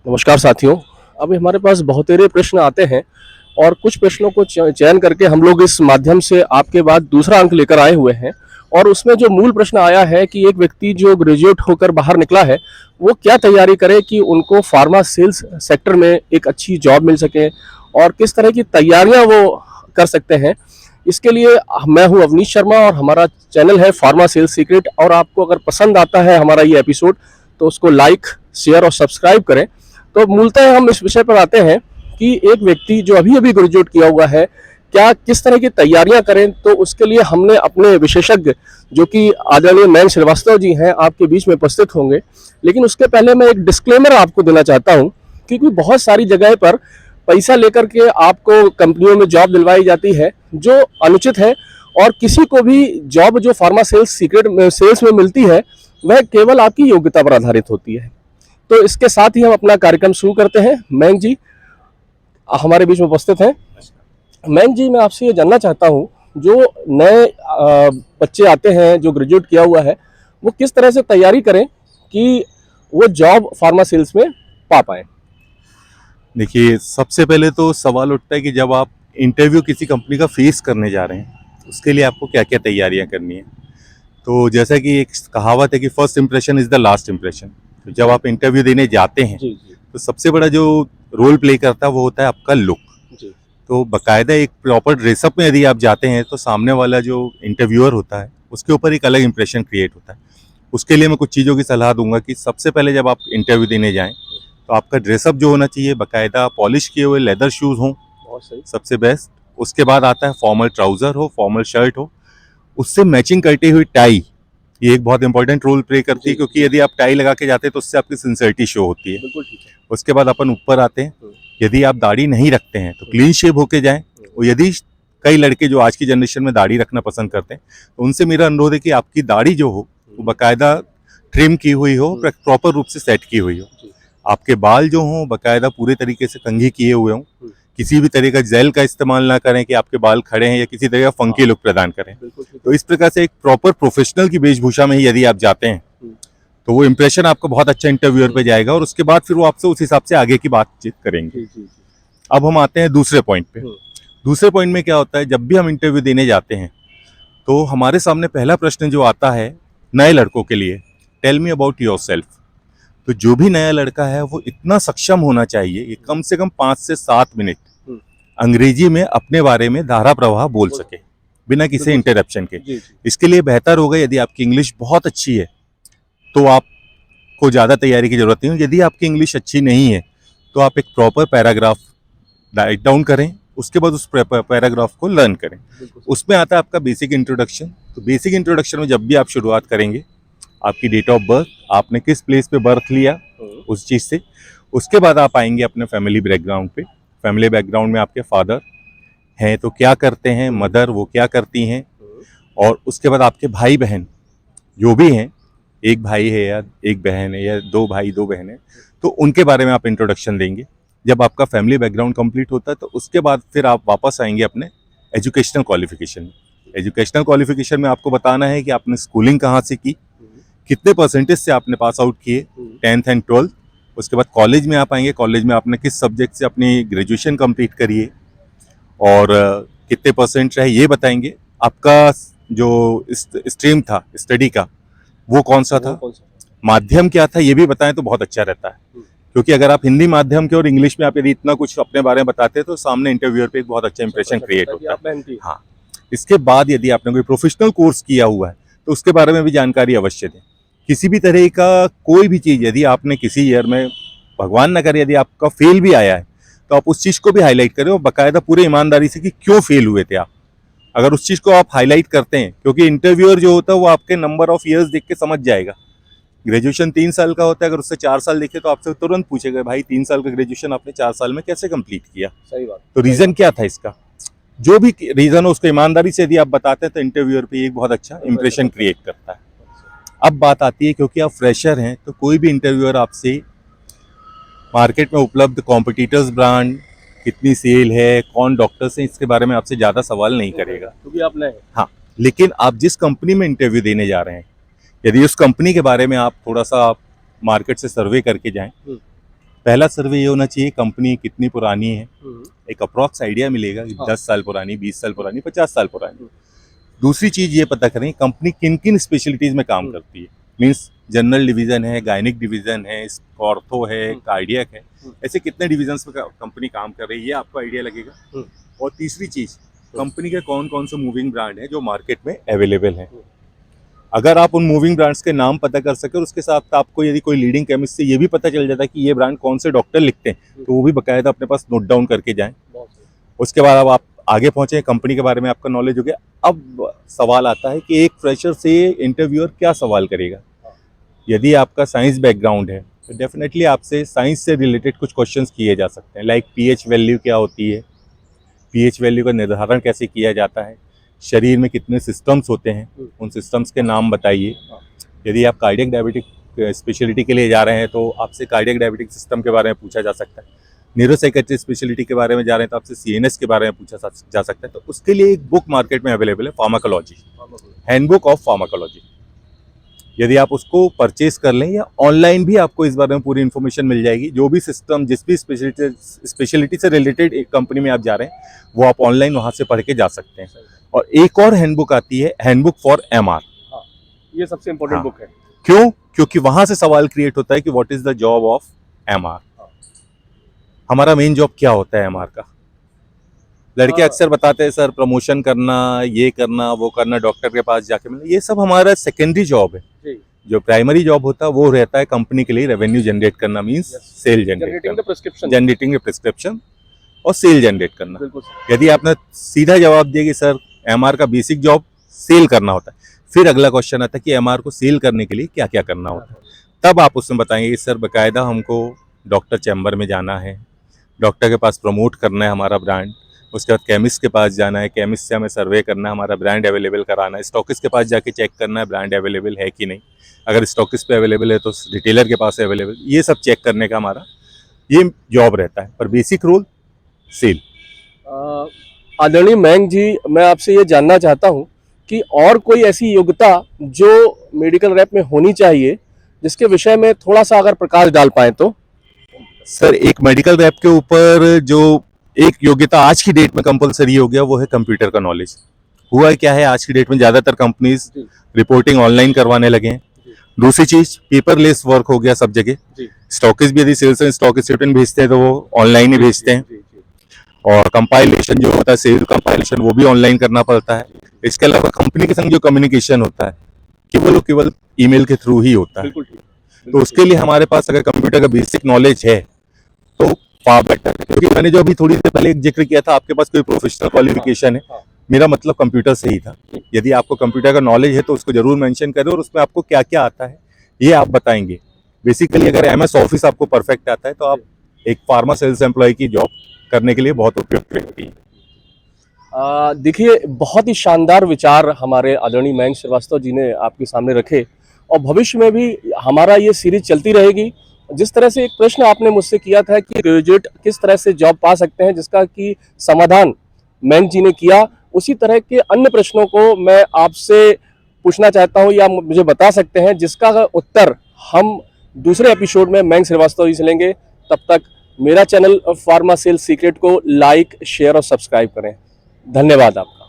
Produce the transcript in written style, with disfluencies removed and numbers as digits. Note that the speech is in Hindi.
नमस्कार साथियों। अभी हमारे पास बहुतेरे प्रश्न आते हैं और कुछ प्रश्नों को चयन करके हम लोग इस माध्यम से आपके बाद दूसरा अंक लेकर आए हुए हैं। और उसमें जो मूल प्रश्न आया है कि एक व्यक्ति जो ग्रेजुएट होकर बाहर निकला है, वो क्या तैयारी करे कि उनको फार्मा सेल्स सेक्टर में एक अच्छी जॉब मिल सके और किस तरह की तैयारियां वो कर सकते हैं। इसके लिए मैं हूं अवनीश शर्मा और हमारा चैनल है फार्मा सेल्स सीक्रेट। और आपको अगर पसंद आता है हमारा ये एपिसोड तो उसको लाइक, शेयर और सब्सक्राइब करें। तो मूलतः हम इस विषय पर आते हैं कि एक व्यक्ति जो अभी अभी ग्रेजुएट किया हुआ है, क्या किस तरह की तैयारियां करें। तो उसके लिए हमने अपने विशेषज्ञ जो कि आदरणीय मयंक श्रीवास्तव जी हैं, आपके बीच में उपस्थित होंगे। लेकिन उसके पहले मैं एक डिस्क्लेमर आपको देना चाहता हूं, क्योंकि बहुत सारी जगह पर पैसा लेकर के आपको कंपनियों में जॉब दिलवाई जाती है जो अनुचित है। और किसी को भी जॉब जो फार्मा सेल्स सीक्रेट में सेल्स में मिलती है, वह केवल आपकी योग्यता पर आधारित होती है। तो इसके साथ ही हम अपना कार्यक्रम शुरू करते हैं। मयंक जी हमारे बीच में उपस्थित हैं। मयंक जी, मैं आपसे ये जानना चाहता हूँ, जो नए बच्चे आते हैं जो ग्रेजुएट किया हुआ है, वो किस तरह से तैयारी करें कि वो जॉब फार्मा सेल्स में पा पाए। देखिए, सबसे पहले तो सवाल उठता है कि जब आप इंटरव्यू किसी कंपनी का फेस करने जा रहे हैं, उसके लिए आपको क्या क्या तैयारियां करनी है। तो जैसा कि एक कहावत है कि first impression is the last impression. तो जब आप इंटरव्यू देने जाते हैं, जी जी तो सबसे बड़ा जो रोल प्ले करता है वो होता है आपका लुक। जी। तो बाकायदा एक प्रॉपर ड्रेसअप में यदि आप जाते हैं तो सामने वाला जो इंटरव्यूअर होता है उसके ऊपर एक अलग इंप्रेशन क्रिएट होता है। उसके लिए मैं कुछ चीज़ों की सलाह दूंगा कि सबसे पहले जब आप इंटरव्यू देने जाएं तो आपका ड्रेसअप जो होना चाहिए, बाकायदा पॉलिश किए हुए लेदर शूज़ हों, बहुत सही। सबसे बेस्ट। उसके बाद आता है फॉर्मल ट्राउज़र हो, फॉर्मल शर्ट हो, उससे मैचिंग करती हुई टाई। ये एक बहुत इंपॉर्टेंट रोल प्ले करती है, क्योंकि यदि आप टाई लगा के जाते हैं तो उससे आपकी सिंसियरिटी शो होती है। बिल्कुल ठीक है। उसके बाद अपन ऊपर आते हैं। यदि आप दाढ़ी नहीं रखते हैं तो क्लीन शेव होके जाएं। और यदि कई लड़के जो आज की जनरेशन में दाढ़ी रखना पसंद करते हैं, तो उनसे मेरा अनुरोध है कि आपकी दाढ़ी जो हो वो बाकायदा ट्रिम की हुई हो, प्रॉपर रूप से सेट की हुई हो। आपके बाल जो हों बाकायदा पूरे तरीके से कंघी किए हुए हों। किसी भी तरह का जेल का इस्तेमाल ना करें कि आपके बाल खड़े हैं, या किसी तरह का फंकी लुक प्रदान करें। तो इस प्रकार से एक प्रॉपर प्रोफेशनल की वेशभूषा में ही यदि आप जाते हैं तो वो इंप्रेशन आपका बहुत अच्छा इंटरव्यूअर पे जाएगा, और उसके बाद फिर वो आपसे उस हिसाब से आगे की बातचीत करेंगे। अब हम आते हैं दूसरे पॉइंट पे। दूसरे पॉइंट में क्या होता है, जब भी हम इंटरव्यू देने जाते हैं तो हमारे सामने पहला प्रश्न जो आता है नए लड़कों के लिए, tell me about yourself. तो जो भी नया लड़का है वो इतना सक्षम होना चाहिए कि कम से कम 5 से 7 मिनट अंग्रेजी में अपने बारे में धारा प्रवाह बोल सके बिना किसी इंटरप्शन के। इसके लिए बेहतर होगा यदि आपकी इंग्लिश बहुत अच्छी है तो आपको ज़्यादा तैयारी की जरूरत नहीं है। यदि आपकी इंग्लिश अच्छी नहीं है तो आप एक प्रॉपर पैराग्राफ राइट डाउन करें, उसके बाद उस पैराग्राफ को लर्न करें। उसमें आता है आपका बेसिक इंट्रोडक्शन। तो बेसिक इंट्रोडक्शन में जब भी आप शुरुआत करेंगे, आपकी डेट ऑफ बर्थ, आपने किस प्लेस पे बर्थ लिया, उस चीज़ से। उसके बाद आप आएंगे अपने फैमिली बैकग्राउंड पे। फैमिली बैकग्राउंड में आपके फादर हैं तो क्या करते हैं, मदर वो क्या करती हैं, और उसके बाद आपके भाई बहन जो भी हैं, एक भाई है या एक बहन है या 2 भाई 2 बहन है, तो उनके बारे में आप इंट्रोडक्शन देंगे। जब आपका फैमिली बैकग्राउंड कंप्लीट होता है तो उसके बाद फिर आप वापस आएंगे अपने एजुकेशनल क्वालिफिकेशन में। एजुकेशनल क्वालिफिकेशन में आपको बताना है कि आपने स्कूलिंग कहाँ से की, कितने परसेंटेज से आपने पास आउट किए 10th एंड 12th। उसके बाद कॉलेज में आप आएंगे, कॉलेज में आपने किस सब्जेक्ट से अपनी ग्रेजुएशन कंप्लीट करी है और कितने परसेंट रहे ये बताएंगे। आपका जो स्ट्रीम था स्टडी का वो कौन सा था, माध्यम क्या था, ये भी बताएं तो बहुत अच्छा रहता है। क्योंकि अगर आप हिंदी माध्यम के और इंग्लिश में आप यदि इतना कुछ अपने बारे में बताते हैं तो सामने इंटरव्यूअर पे एक बहुत अच्छा इंप्रेशन क्रिएट होता है। हाँ, इसके बाद यदि आपने कोई प्रोफेशनल कोर्स किया हुआ है तो उसके बारे में भी जानकारी अवश्य दें। किसी भी तरह का कोई भी चीज़ यदि आपने किसी ईयर में, भगवान न करे, यदि आपका फेल भी आया है तो आप उस चीज़ को भी हाईलाइट करें, और बाकायदा पूरी ईमानदारी से कि क्यों फेल हुए थे आप। अगर उस चीज़ को आप हाईलाइट करते हैं, क्योंकि इंटरव्यूअर जो होता है वो आपके नंबर ऑफ ईयर्स देख के समझ जाएगा। ग्रेजुएशन 3 साल का होता है, अगर उससे 4 साल देखे तो आपसे तुरंत पूछेगा, भाई 3 साल का ग्रेजुएशन आपने 4 साल में कैसे कंप्लीट किया। सही बात। तो रीज़न क्या था इसका, जो भी रीज़न हो उसको ईमानदारी से यदि आप बताते हैं तो इंटरव्यूअर पे एक बहुत अच्छा इंप्रेशन क्रिएट करता है। अब बात आती है, क्योंकि आप फ्रेशर हैं तो कोई भी इंटरव्यूअर आपसे मार्केट में उपलब्ध कॉम्पिटिटर्स ब्रांड, कितनी सेल है, कौन डॉक्टर्स हैं, इसके बारे में आपसे ज़्यादा सवाल नहीं करेगा, क्योंकि आप नए हैं। हाँ, लेकिन आप जिस कंपनी में इंटरव्यू देने जा रहे हैं, यदि उस कंपनी के बारे में आप थोड़ा सा मार्केट से सर्वे करके जाएं पहला सर्वे ये होना चाहिए कंपनी कितनी पुरानी है, एक अप्रॉक्स आइडिया मिलेगा कि हाँ। 10 साल पुरानी, 20 साल पुरानी, 50 साल पुरानी। दूसरी चीज ये पता करें कंपनी किन किन स्पेशलिटीज में काम करती है, मींस जनरल डिवीजन है, गायनिक डिवीजन है, ऑर्थो है, कार्डियक है, ऐसे कितने डिविजन्स में कंपनी काम कर रही है, ये आपको आइडिया लगेगा। और तीसरी चीज कंपनी के कौन कौन से मूविंग ब्रांड है जो मार्केट में अवेलेबल है। अगर आप उन मूविंग ब्रांड्स के नाम पता कर सके और उसके साथ आपको यदि कोई लीडिंग केमिस्ट से ये भी पता चल जाता है कि ये ब्रांड कौन से डॉक्टर लिखते हैं, तो वो भी बाकायदा अपने पास नोट डाउन करके जाएं। उसके बाद अब आप आगे पहुंचे, कंपनी के बारे में आपका नॉलेज हो गया। अब सवाल आता है कि एक फ्रेशर से इंटरव्यूअर क्या सवाल करेगा। यदि आपका साइंस बैकग्राउंड है तो डेफिनेटली आपसे साइंस से रिलेटेड कुछ क्वेश्चंस किए जा सकते हैं, लाइक पीएच वैल्यू क्या होती है, पीएच वैल्यू का निर्धारण कैसे किया जाता है, शरीर में कितने सिस्टम्स होते हैं, उन सिस्टम्स के नाम बताइए। यदि आप कार्डियक डायबिटिक स्पेशलिटी के लिए जा रहे हैं तो आपसे कार्डियक डायबिटिक सिस्टम के बारे में पूछा जा सकता है। न्यूरोसाइकेट्री स्पेशलिटी के बारे में जा रहे हैं तो आपसे सीएनएस के बारे में पूछा जा सकता है। तो उसके लिए एक बुक मार्केट में अवेलेबल है, फार्माकोलॉजी, हैंडबुक ऑफ फार्माकोलॉजी। यदि आप उसको परचेज कर लें या ऑनलाइन भी आपको इस बारे में पूरी इन्फॉर्मेशन मिल जाएगी। जो भी सिस्टम, जिस भी स्पेशलिटी से रिलेटेड एक कंपनी में आप जा रहे हैं वो आप ऑनलाइन वहाँ से पढ़ के जा सकते हैं। और एक और हैंडबुक आती है, हैंडबुक फॉर एमआर। ये सबसे इम्पोर्टेंट बुक है। क्यों? क्योंकि वहां से सवाल क्रिएट होता है कि what is the job of MR, हमारा मेन जॉब क्या होता है एमआर का। लड़के अक्सर बताते हैं सर प्रमोशन करना, ये करना, वो करना, डॉक्टर के पास जाके मिलना, ये सब हमारा सेकेंडरी जॉब है। जो प्राइमरी जॉब होता है वो रहता है कंपनी के लिए रेवेन्यू जनरेट करना, मींस सेल जनरेट करना, जनरेटिंग प्रिस्क्रिप्शन और सेल जनरेट करना। यदि आपने सीधा जवाब दिया कि सर एमआर का बेसिक जॉब सेल करना होता है, फिर अगला क्वेश्चन आता है कि एमआर को सेल करने के लिए क्या क्या करना होता है। तब आप उसमें बताएंगे कि सर बाकायदा हमको डॉक्टर चैम्बर में जाना है, डॉक्टर के पास प्रमोट करना है हमारा ब्रांड, उसके बाद केमिस्ट के पास जाना है, केमिस्ट से हमें सर्वे करना है, हमारा ब्रांड अवेलेबल कराना है, स्टॉकिस्ट के पास जाके चेक करना है ब्रांड अवेलेबल है कि नहीं, अगर स्टॉकिस्ट पे अवेलेबल है तो रिटेलर के पास अवेलेबल, ये सब चेक करने का हमारा ये जॉब रहता है। पर बेसिक रोल सेल। आदरणीय मयंक जी, मैं आपसे ये जानना चाहता हूँ कि और कोई ऐसी योग्यता जो मेडिकल रैप में होनी चाहिए जिसके विषय में थोड़ा सा अगर प्रकाश डाल पाए तो। सर एक मेडिकल रैप के ऊपर जो एक योग्यता आज की डेट में कंपलसरी हो गया वो है कंप्यूटर का नॉलेज। हुआ क्या है, आज की डेट में ज्यादातर कंपनीज रिपोर्टिंग ऑनलाइन करवाने लगे हैं। दूसरी चीज पेपरलेस वर्क हो गया सब जगह। स्टॉकिस्ट भी यदि सेल्स एंड स्टॉक स्टेटमेंट भेजते हैं तो वो ऑनलाइन ही भेजते हैं, और कंपाइलेशन जो होता है, सेल कंपाइलेशन, वो भी ऑनलाइन करना पड़ता है। इसके अलावा कंपनी के संग जो कम्युनिकेशन होता है केवल ईमेल के थ्रू ही होता है। तो उसके लिए हमारे पास अगर कंप्यूटर का बेसिक नॉलेज है तो फार बेटर है। क्योंकि मैंने जो अभी थोड़ी देर पहले एक जिक्र किया था, आपके पास कोई प्रोफेशनल क्वालिफिकेशन है, मेरा मतलब कंप्यूटर से ही था। यदि आपको कंप्यूटर का नॉलेज है तो उसको जरूर मेंशन करें और उसमें आपको क्या क्या आता है ये आप बताएंगे। बेसिकली अगर एमएस ऑफिस आपको परफेक्ट आता है तो आप एक फार्मा सेल्स एम्प्लॉय की जॉब करने के लिए बहुत उपयुक्त रहती है। देखिए, बहुत ही शानदार विचार हमारे आदरणीय मयंक श्रीवास्तव जी ने आपके सामने रखे, और भविष्य में भी हमारा ये सीरीज चलती रहेगी। जिस तरह से एक प्रश्न आपने मुझसे किया था कि ग्रेजुएट किस तरह से जॉब पा सकते हैं, जिसका कि समाधान मयंक जी ने किया, उसी तरह के अन्य प्रश्नों को मैं आपसे पूछना चाहता हूं या मुझे बता सकते हैं, जिसका उत्तर हम दूसरे एपिसोड में मयंक श्रीवास्तव जी से लेंगे। तब तक मेरा चैनल फार्मा सेल्स सीक्रेट को लाइक, शेयर और सब्सक्राइब करें। धन्यवाद आपका।